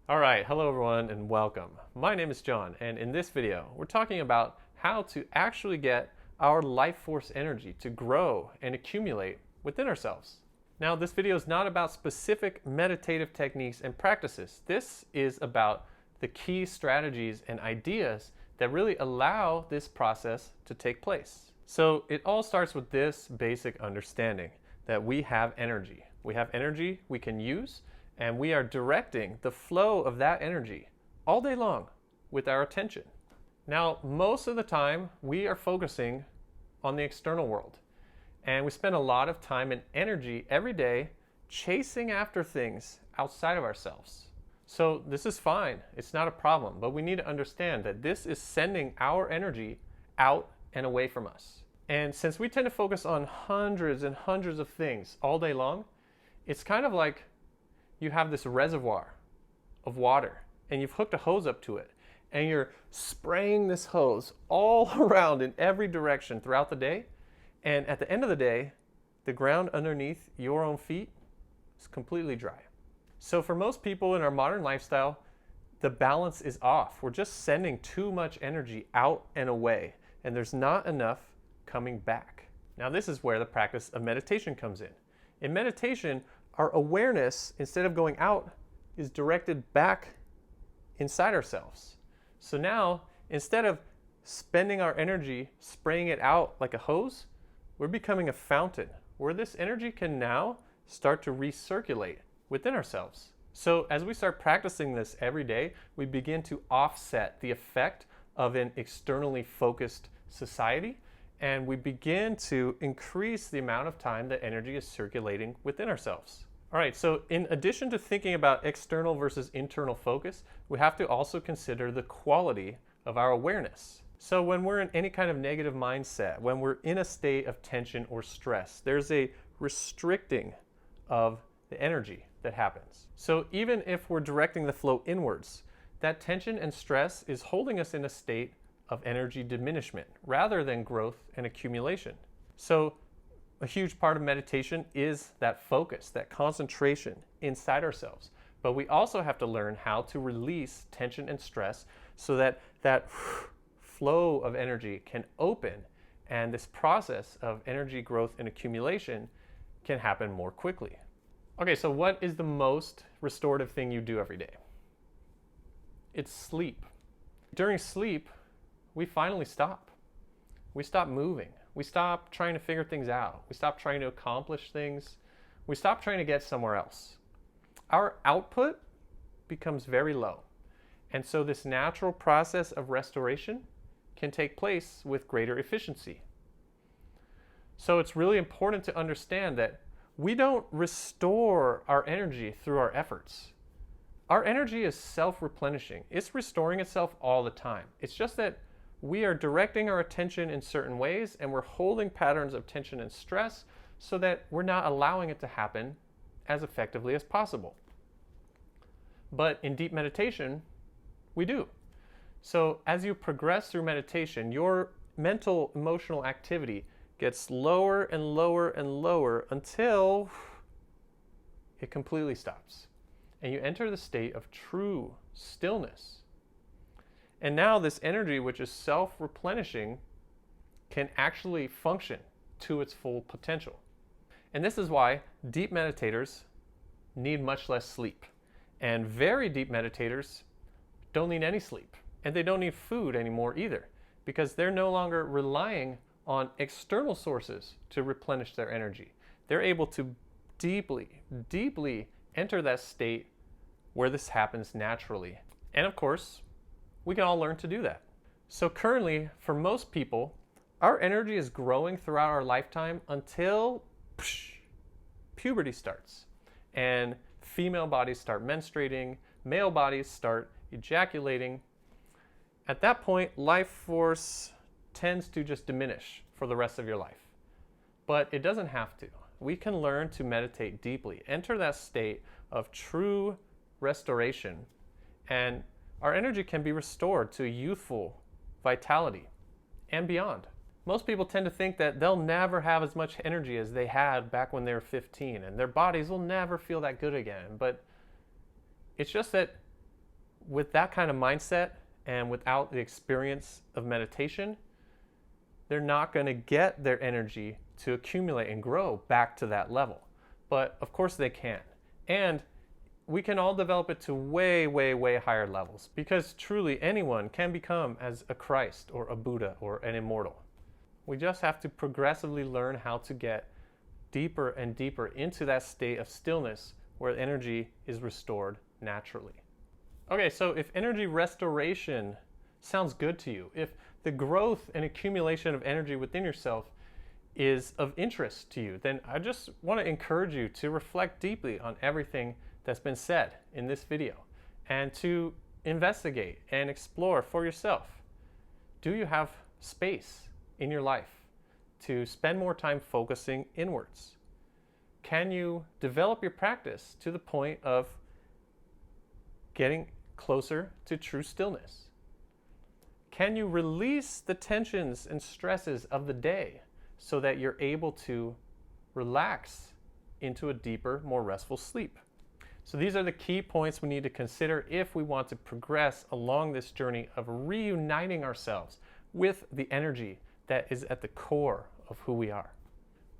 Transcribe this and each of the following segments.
All right, hello everyone and welcome. My name is John, and in this video, we're talking about how to actually get our life force energy to grow and accumulate within ourselves. Now, this video is not about specific meditative techniques and practices. This is about the key strategies and ideas that really allow this process to take place. So it all starts with this basic understanding that we have energy. We have energy we can use, and we are directing the flow of that energy all day long with our attention. Now, most of the time, we are focusing on the external world, and we spend a lot of time and energy every day chasing after things outside of ourselves. So this is fine, it's not a problem, but we need to understand that this is sending our energy out and away from us. And since we tend to focus on hundreds and hundreds of things all day long, it's kind of like you have this reservoir of water and you've hooked a hose up to it and you're spraying this hose all around in every direction throughout the day. And at the end of the day, the ground underneath your own feet is completely dry. So for most people in our modern lifestyle, the balance is off. We're just sending too much energy out and away, and there's not enough coming back. Now, this is where the practice of meditation comes in. In meditation, our awareness, instead of going out, is directed back inside ourselves. So now, instead of spending our energy spraying it out like a hose, we're becoming a fountain where this energy can now start to recirculate within ourselves. So as we start practicing this every day, we begin to offset the effect of an externally focused society, and we begin to increase the amount of time that energy is circulating within ourselves. All right, so in addition to thinking about external versus internal focus, we have to also consider the quality of our awareness. So when we're in any kind of negative mindset, when we're in a state of tension or stress, there's a restricting of the energy that happens. So even if we're directing the flow inwards, that tension and stress is holding us in a state of energy diminishment rather than growth and accumulation. So a huge part of meditation is that focus, that concentration inside ourselves. But we also have to learn how to release tension and stress so that that flow of energy can open and this process of energy growth and accumulation can happen more quickly. Okay, so what is the most restorative thing you do every day? It's sleep. During sleep, we finally stop. We stop moving. We stop trying to figure things out. We stop trying to accomplish things. We stop trying to get somewhere else. Our output becomes very low. And so this natural process of restoration can take place with greater efficiency. So it's really important to understand that we don't restore our energy through our efforts. Our energy is self-replenishing. It's restoring itself all the time. It's just that we are directing our attention in certain ways and we're holding patterns of tension and stress so that we're not allowing it to happen as effectively as possible. But in deep meditation, we do. So as you progress through meditation, your mental, emotional activity gets lower and lower and lower until it completely stops. And you enter the state of true stillness. And now this energy, which is self-replenishing, can actually function to its full potential. And this is why deep meditators need much less sleep. And very deep meditators don't need any sleep. And they don't need food anymore either, because they're no longer relying on external sources to replenish their energy. They're able to deeply, deeply enter that state where this happens naturally. And of course, we can all learn to do that. So currently, for most people, our energy is growing throughout our lifetime until puberty starts. And female bodies start menstruating, male bodies start ejaculating. At that point, life force tends to just diminish for the rest of your life. But it doesn't have to. We can learn to meditate deeply, enter that state of true restoration, and our energy can be restored to youthful vitality and beyond. Most people tend to think that they'll never have as much energy as they had back when they were 15, and their bodies will never feel that good again. But it's just that with that kind of mindset and without the experience of meditation, they're not going to get their energy to accumulate and grow back to that level. But of course they can. And we can all develop it to way, way, way higher levels, because truly anyone can become as a Christ or a Buddha or an immortal. We just have to progressively learn how to get deeper and deeper into that state of stillness where energy is restored naturally. Okay, so if energy restoration sounds good to you, if the growth and accumulation of energy within yourself is of interest to you, then I just want to encourage you to reflect deeply on everything that's been said in this video and to investigate and explore for yourself. Do you have space in your life to spend more time focusing inwards? Can you develop your practice to the point of getting closer to true stillness? Can you release the tensions and stresses of the day so that you're able to relax into a deeper, more restful sleep? So these are the key points we need to consider if we want to progress along this journey of reuniting ourselves with the energy that is at the core of who we are.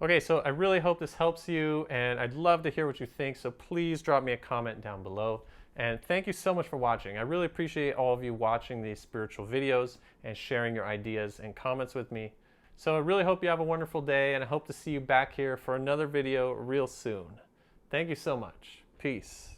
Okay, so I really hope this helps you, and I'd love to hear what you think, so please drop me a comment down below. And thank you so much for watching. I really appreciate all of you watching these spiritual videos and sharing your ideas and comments with me. So I really hope you have a wonderful day, and I hope to see you back here for another video real soon. Thank you so much. Peace.